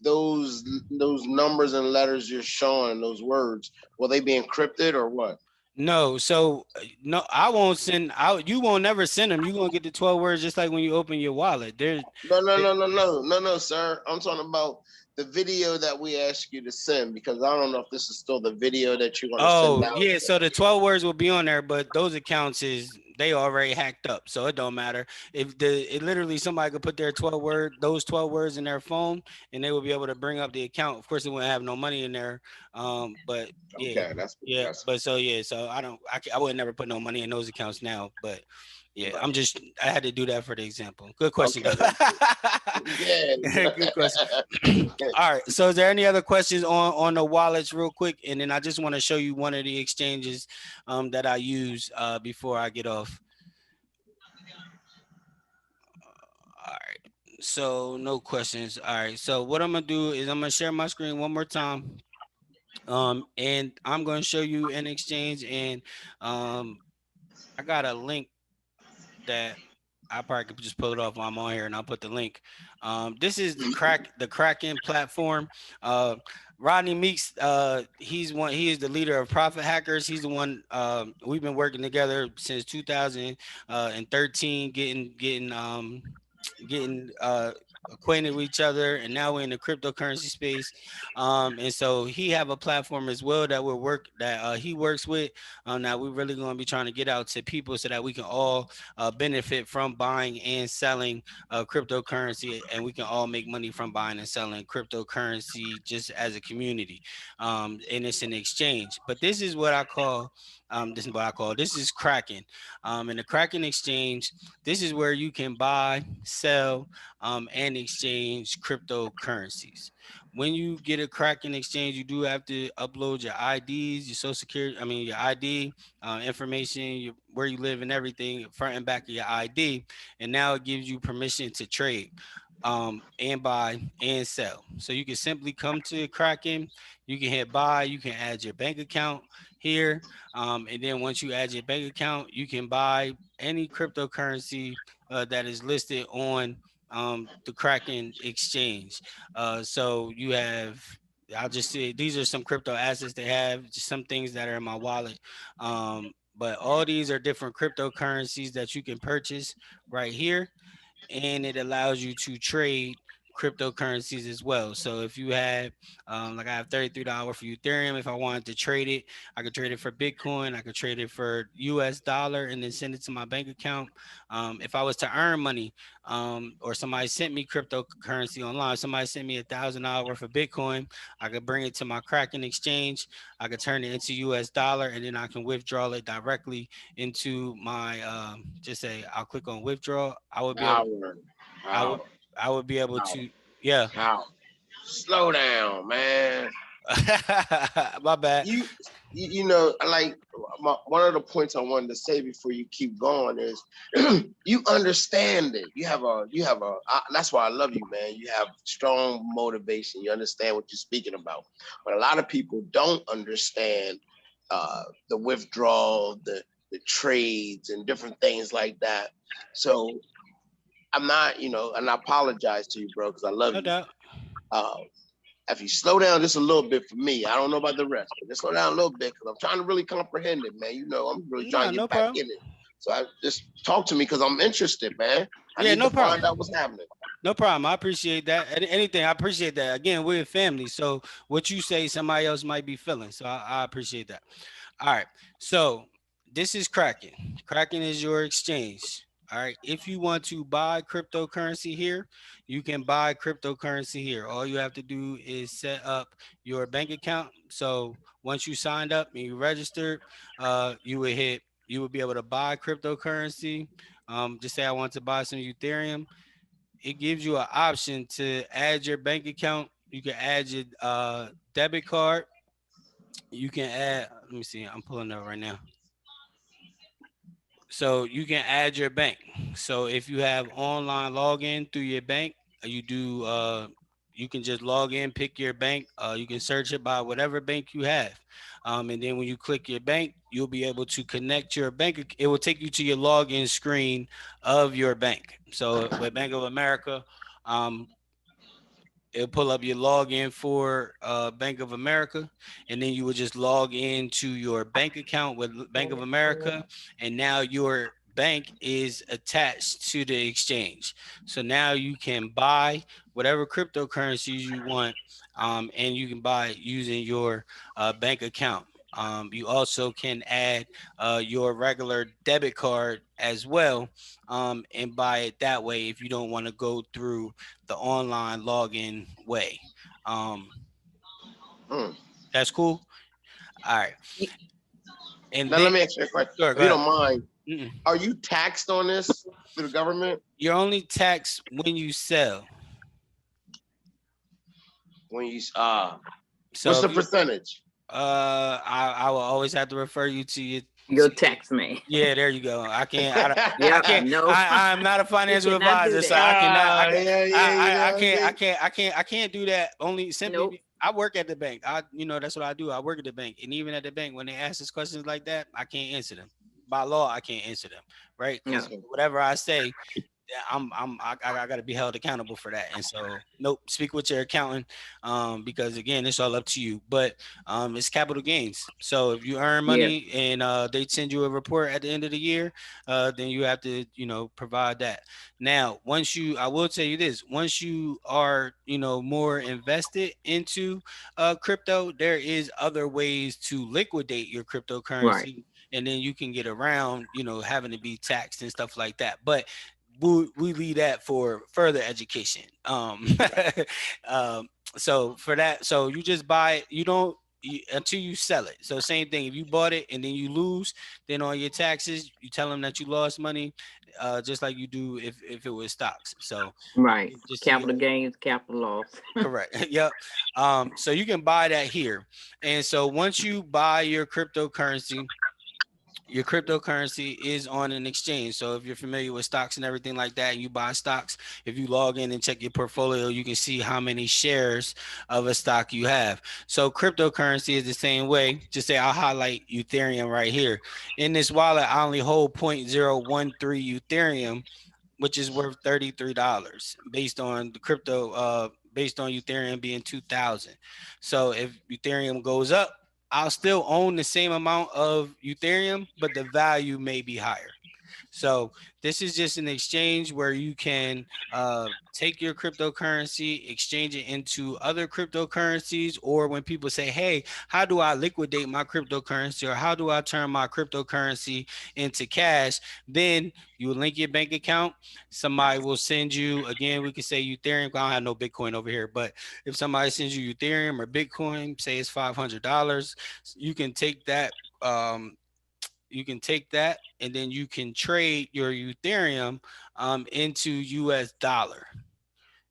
Speaker 4: those numbers and letters you're showing, those words, will they be encrypted or what?
Speaker 2: No, so no, I won't send out. You won't never send them. You're gonna get the 12 words just like when you open your wallet.
Speaker 4: No, sir. I'm talking about the video that we asked you to send, because I don't know if this is still the video that you're gonna send out.
Speaker 2: Yeah, so the 12 words will be on there, but those accounts they already hacked up, so it don't matter. If it literally, somebody could put their those 12 words in their phone, and they will be able to bring up the account. Of course, they wouldn't have no money in there, but yeah,
Speaker 4: okay,
Speaker 2: so I would never put no money in those accounts now, but yeah, right. I had to do that for the example. Good question. Okay.
Speaker 4: Yeah.
Speaker 2: Good question. All right. So is there any other questions on the wallets real quick? And then I just want to show you one of the exchanges that I use before I get off. All right. So no questions. All right. So what I'm going to do is I'm going to share my screen one more time. And I'm going to show you an exchange, and I got a link that I probably could just pull it off while I'm on here, and I'll put the link. This is the Kraken platform. Rodney Meeks, he is the leader of Profit Hackers. He's the one we've been working together since 2013, getting acquainted with each other, and now we're in the cryptocurrency space. And so he have a platform as well that he works with. Now we're really going to be trying to get out to people so that we can all benefit from buying and selling cryptocurrency, and we can all make money from buying and selling cryptocurrency just as a community. And it's an exchange. But this is what I call this is Kraken. In the Kraken Exchange, this is where you can buy, sell, and exchange cryptocurrencies. When you get a Kraken Exchange, you do have to upload your IDs, your social security, your ID information, where you live and everything, front and back of your ID. And now it gives you permission to trade and buy and sell. So you can simply come to Kraken, you can hit buy, you can add your bank account here. And then once you add your bank account, you can buy any cryptocurrency that is listed on the Kraken Exchange. So you have, I'll just say these are some crypto assets they have, just some things that are in my wallet. But all these are different cryptocurrencies that you can purchase right here, and it allows you to trade cryptocurrencies as well. So if you have like I have $33 for Ethereum, if I wanted to trade it, I could trade it for Bitcoin, I could trade it for US dollar, and then send it to my bank account. If I was to earn money, or somebody sent me cryptocurrency online, somebody sent me $1,000 worth of Bitcoin, I could bring it to my Kraken Exchange, I could turn it into US dollar, and then I can withdraw it directly into my just say I'll click on withdraw. I would be able to, yeah.
Speaker 4: Slow down, man.
Speaker 2: My bad.
Speaker 4: You know, like one of the points I wanted to say before you keep going is you understand it. You have a that's why I love you, man. You have strong motivation. You understand what you're speaking about. But a lot of people don't understand the withdrawal, the trades and different things like that. So I'm not, and I apologize to you, bro, because I love you.
Speaker 2: No doubt.
Speaker 4: If you slow down just a little bit for me, I don't know about the rest, but just slow down a little bit because I'm trying to really comprehend it, man. I'm really trying to get back in it. So I just talk to me because I'm interested, man. I need to find out what's happening.
Speaker 2: No problem. I appreciate that. Anything, I appreciate that. Again, we're a family. So what you say, somebody else might be feeling. So I appreciate that. All right. So this is Kraken. Kraken is your exchange. All right. If you want to buy cryptocurrency here, you can buy cryptocurrency here. All you have to do is set up your bank account. So once you signed up and you registered, you would be able to buy cryptocurrency. Just say I want to buy some Ethereum. It gives you an option to add your bank account. You can add your debit card. You can add, let me see, I'm pulling it up right now. So you can add your bank. So if you have online login through your bank, you do you can just log in, pick your bank. You can search it by whatever bank you have. And then when you click your bank, you'll be able to connect your bank. It will take you to your login screen of your bank. So with Bank of America, it'll pull up your login for Bank of America, and then you would just log into your bank account with Bank of America, and now your bank is attached to the exchange. So now you can buy whatever cryptocurrencies you want, and you can buy using your bank account. You also can add your regular debit card as well, and buy it that way if you don't want to go through the online login way. That's cool. All right. And
Speaker 4: Now
Speaker 2: then,
Speaker 4: let me ask you a question.
Speaker 2: sure,
Speaker 4: If
Speaker 2: go
Speaker 4: you
Speaker 2: ahead.
Speaker 4: don't mind, are you taxed on this through the government?
Speaker 2: You're only taxed when you sell.
Speaker 4: When you
Speaker 2: So
Speaker 4: what's the
Speaker 2: if you-
Speaker 4: percentage?
Speaker 2: I will always have to refer you to your
Speaker 11: text me.
Speaker 2: Yeah, there you go. I can't. I
Speaker 11: Yeah,
Speaker 2: can't.
Speaker 11: no.
Speaker 2: I'm not a financial
Speaker 11: You cannot do
Speaker 2: advisor, so
Speaker 11: that.
Speaker 2: I cannot.
Speaker 4: Yeah,
Speaker 2: I can't do that. Only simply. I work at the bank. That's what I do. I work at the bank, and even at the bank, when they ask us questions like that, I can't answer them. By law, I can't answer them. Right? 'Cause whatever I say, I got to be held accountable for that. And so, nope, speak with your accountant, because again, it's all up to you. But it's capital gains. So if you earn money and they send you a report at the end of the year, then you have to, provide that. Now, I will tell you this: once you are, more invested into crypto, there is other ways to liquidate your cryptocurrency.
Speaker 11: Right.
Speaker 2: And then you can get around, having to be taxed and stuff like that. But we leave that for further education. So for that, so you just buy it. You don't until you sell it. So same thing. If you bought it and then you lose, then on your taxes, you tell them that you lost money, just like you do if it was stocks. So
Speaker 11: Right.
Speaker 2: just
Speaker 11: Capital gains, capital loss.
Speaker 2: correct. Yep. So you can buy that here. And so once you buy your cryptocurrency is on an exchange. So if you're familiar with stocks and everything like that, and you buy stocks, if you log in and check your portfolio, you can see how many shares of a stock you have. So cryptocurrency is the same way. Just say I'll highlight Ethereum right here. In this wallet, I only hold 0.013 Ethereum, which is worth $33 based on the crypto, based on Ethereum being 2,000. So if Ethereum goes up, I'll still own the same amount of Ethereum, but the value may be higher. So this is just an exchange where you can take your cryptocurrency, exchange it into other cryptocurrencies, or when people say, hey, how do I liquidate my cryptocurrency, or how do I turn my cryptocurrency into cash? Then you link your bank account. Somebody will send you, again, we could say Ethereum. I don't have no Bitcoin over here, but if somebody sends you Ethereum or Bitcoin, say it's $500, you can take that. And then you can trade your Ethereum into US dollar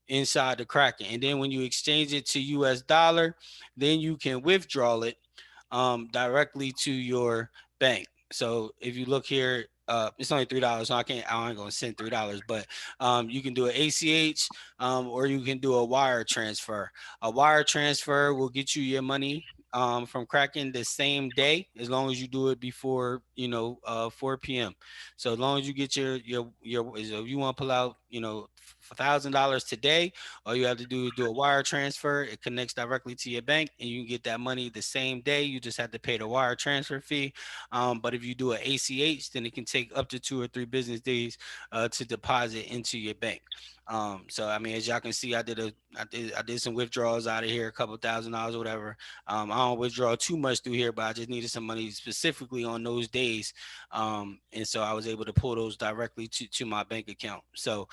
Speaker 2: inside the Kraken. And then when you exchange it to US dollar, then you can withdraw it directly to your bank. So if you look here, it's only $3, so I ain't gonna send $3, but you can do an ACH, or you can do a wire transfer. A wire transfer will get you your money from Kraken the same day, as long as you do it before 4 p.m. So as long as you get your if you want to pull out $1,000 today, all you have to do is do a wire transfer. It connects directly to your bank, and you can get that money the same day. You just have to pay the wire transfer fee. But if you do an ACH, then it can take up to 2 or 3 business days to deposit into your bank. So I mean, as y'all can see, I did some withdrawals out of here, a couple $1,000 or whatever. I don't withdraw too much through here, but I just needed some money specifically on those days days. And so I was able to pull those directly to my bank account. So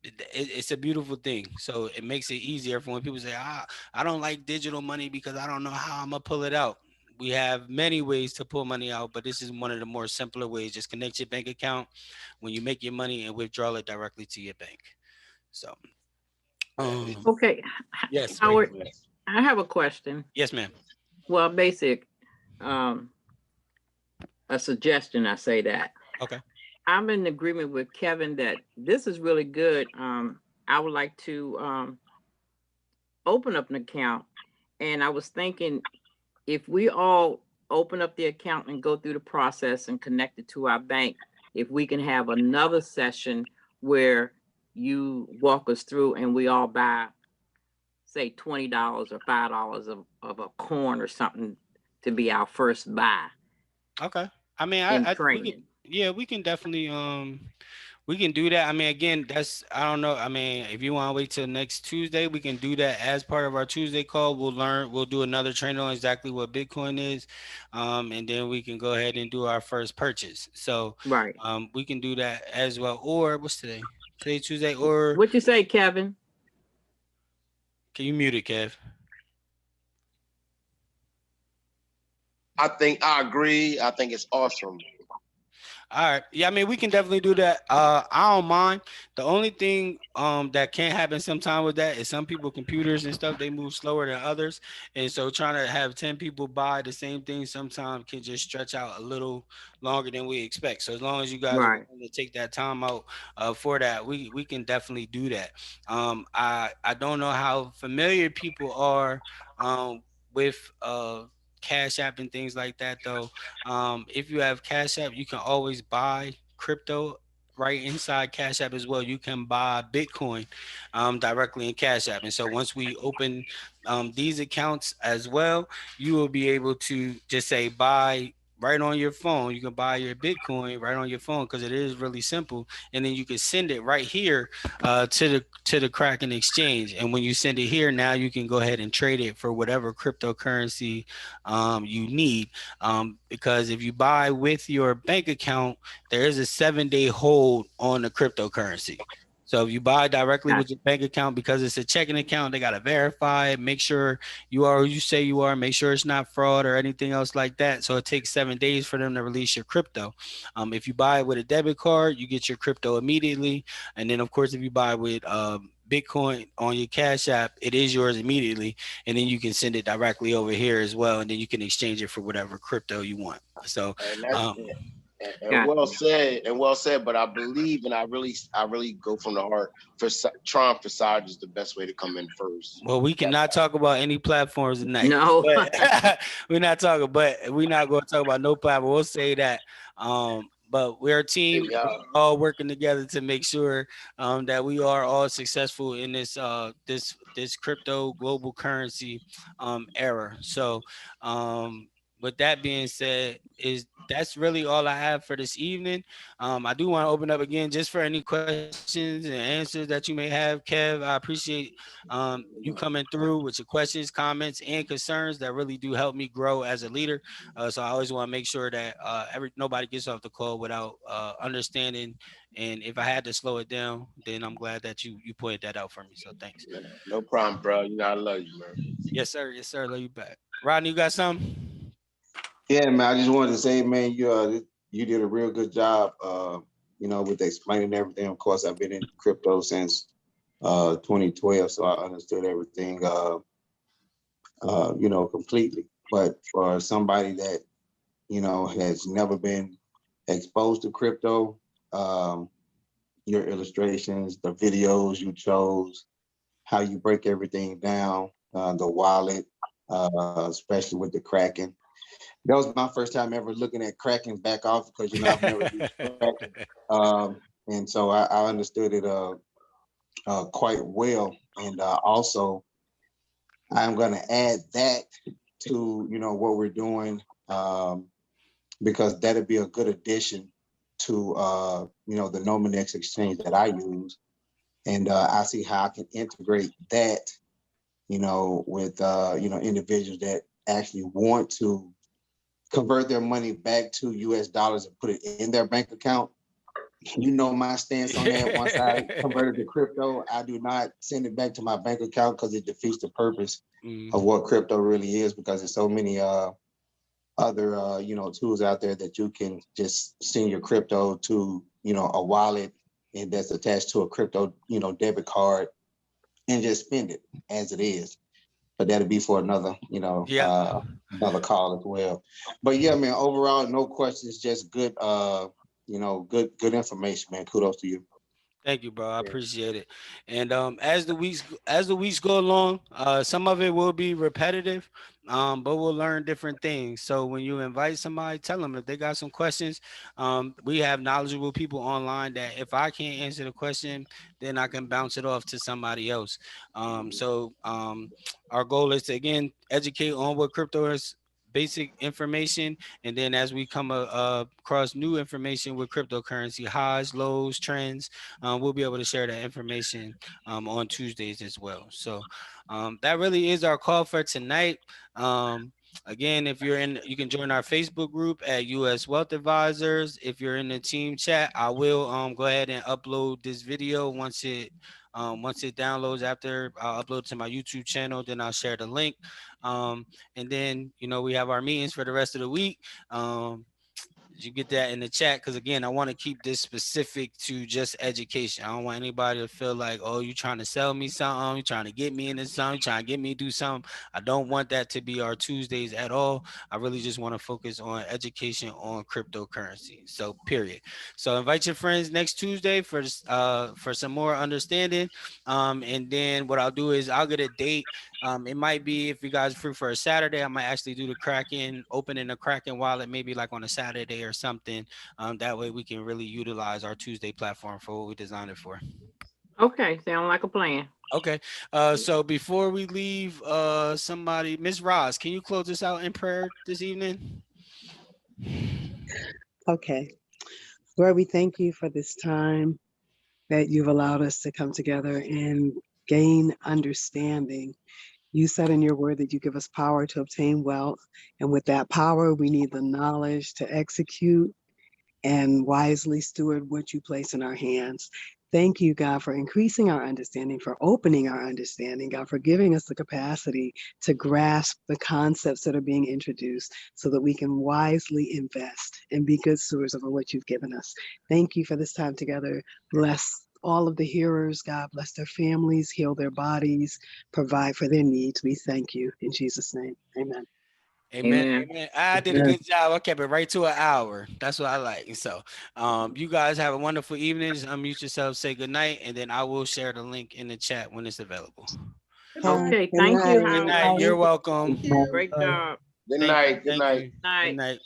Speaker 2: it's a beautiful thing. So it makes it easier for when people say, I don't like digital money because I don't know how I'm gonna pull it out. We have many ways to pull money out, but this is one of the more simpler ways. Just connect your bank account when you make your money and withdraw it directly to your bank. So
Speaker 11: Okay,
Speaker 2: yes,
Speaker 11: Howard, I have a question.
Speaker 2: yes, ma'am.
Speaker 11: Well, basic, a suggestion, I say that.
Speaker 2: Okay.
Speaker 11: I'm in agreement with Kevin that this is really good. I would like to open up an account. And I was thinking, if we all open up the account and go through the process and connect it to our bank, if we can have another session where you walk us through and we all buy, say, $20 or $5 of a coin or something to be our first buy.
Speaker 2: Okay. I mean, we can definitely we can do that. I mean, again, I don't know. I mean, if you want to wait till next Tuesday, we can do that as part of our Tuesday call. We'll do another training on exactly what Bitcoin is. And then we can go ahead and do our first purchase. So
Speaker 11: right.
Speaker 2: We can do that as well. Or what's today? Today, Tuesday, or
Speaker 11: what you say, Kevin?
Speaker 2: Can you mute it, Kev?
Speaker 4: I agree. I think it's awesome.
Speaker 2: All right. Yeah, I mean, we can definitely do that. I don't mind. The only thing that can happen sometime with that is some people computers and stuff, they move slower than others. And so trying to have 10 people buy the same thing sometimes can just stretch out a little longer than we expect. So as long as you guys are willing to take that time out for that, we can definitely do that. I don't know how familiar people are with Cash App and things like that, though. If you have Cash App, you can always buy crypto right inside Cash App as well. You can buy Bitcoin directly in Cash App. And so once we open these accounts as well, you will be able to just say buy right on your phone. You can buy your Bitcoin right on your phone because it is really simple. And then you can send it right here to the Kraken Exchange. And when you send it here, now you can go ahead and trade it for whatever cryptocurrency you need. Because if you buy with your bank account, there is a 7-day hold on the cryptocurrency. So if you buy directly with your bank account, because it's a checking account, they got to verify it, make sure you are who you say you are, make sure it's not fraud or anything else like that. So it takes 7 days for them to release your crypto. If you buy it with a debit card, you get your crypto immediately. And then, of course, if you buy with Bitcoin on your Cash App, it is yours immediately. And then you can send it directly over here as well. And then you can exchange it for whatever crypto you want. So
Speaker 4: and well said, but I believe, and I really go from the heart, for Tron Facade is the best way to come in first.
Speaker 2: Well, we cannot talk about any platforms tonight.
Speaker 11: No,
Speaker 2: we're not talking, but we're not going to talk about no platform. We'll say that. But we're a team, we're all working together to make sure that we are all successful in this this crypto global currency era. So with that being said, that's really all I have for this evening. I do want to open up again just for any questions and answers that you may have. Kev, I appreciate you coming through with your questions, comments, and concerns that really do help me grow as a leader. So I always want to make sure that nobody gets off the call without understanding. And if I had to slow it down, then I'm glad that you pointed that out for me. So thanks.
Speaker 4: No problem, bro. You know I love you, man.
Speaker 2: Yes, sir. Yes, sir. Love you back. Rodney, you got something?
Speaker 15: Yeah, man. I just wanted to say, man, you did a real good job, with explaining everything. Of course, I've been in crypto since 2012, so I understood everything, completely. But for somebody that, has never been exposed to crypto, your illustrations, the videos you chose, how you break everything down, the wallet, especially with the Kraken. That was my first time ever looking at Kraken back off because, I've never used Kraken. And so I understood it quite well. And also, I'm going to add that to, what we're doing, because that'd be a good addition to, the Nominex exchange that I use. And I see how I can integrate that, with, individuals that actually want to convert their money back to US dollars and put it in their bank account. You know my stance on that. Once I converted to crypto, I do not send it back to my bank account because it defeats the purpose of what crypto really is, because there's so many other tools out there that you can just send your crypto to, a wallet and that's attached to a crypto, debit card, and just spend it as it is. But that'll be for another, another call as well. But yeah, man, overall, no questions, just good, good information, man. Kudos to you.
Speaker 2: Thank you, bro. I appreciate it. And as the weeks go along, some of it will be repetitive, but we'll learn different things. So when you invite somebody, tell them if they got some questions. We have knowledgeable people online that if I can't answer the question, then I can bounce it off to somebody else. So our goal is to, again, educate on what crypto is, basic information, and then as we come across new information with cryptocurrency, highs, lows, trends, we'll be able to share that information on Tuesdays as well. So that really is our call for tonight. Again, if you're in, you can join our Facebook group at US Wealth Advisors. If you're in the team chat, I will go ahead and upload this video once it downloads. After I'll upload to my YouTube channel, then I'll share the link. And then, we have our meetings for the rest of the week. You get that in the chat, because again, I want to keep this specific to just education. I don't want anybody to feel like, oh, you're trying to sell me something, you're trying to get me into something, you're trying to get me to do something. I don't want that to be our Tuesdays at all. I really just want to focus on education on cryptocurrency. So period. So invite your friends next Tuesday for some more understanding. And then what I'll do is I'll get a date. It might be, if you guys are free for a Saturday, I might actually do the Kraken, opening the Kraken wallet, maybe like on a Saturday or something. That way we can really utilize our Tuesday platform for what we designed it for.
Speaker 11: Okay, sound like a plan.
Speaker 2: Okay. So before we leave, somebody, Miss Roz, can you close us out in prayer this evening?
Speaker 12: Okay. Lord, we thank you for this time that you've allowed us to come together and gain understanding. You said in your word that you give us power to obtain wealth. And with that power, we need the knowledge to execute and wisely steward what you place in our hands. Thank you, God, for increasing our understanding, for opening our understanding, God, for giving us the capacity to grasp the concepts that are being introduced so that we can wisely invest and be good stewards over what you've given us. Thank you for this time together. Bless all of the hearers, God, bless their families, heal their bodies, provide for their needs. We thank you in Jesus' name. Amen.
Speaker 2: Amen. Amen. I did a good job. I kept it right to an hour. That's what I like. So you guys have a wonderful evening. Just unmute yourself, say good night, and then I will share the link in the chat when it's available.
Speaker 11: Okay, thank you,
Speaker 2: Good
Speaker 11: Howard.
Speaker 2: night. You're welcome.
Speaker 11: Great job.
Speaker 4: Good night. Good night.
Speaker 11: Night.
Speaker 2: Good night.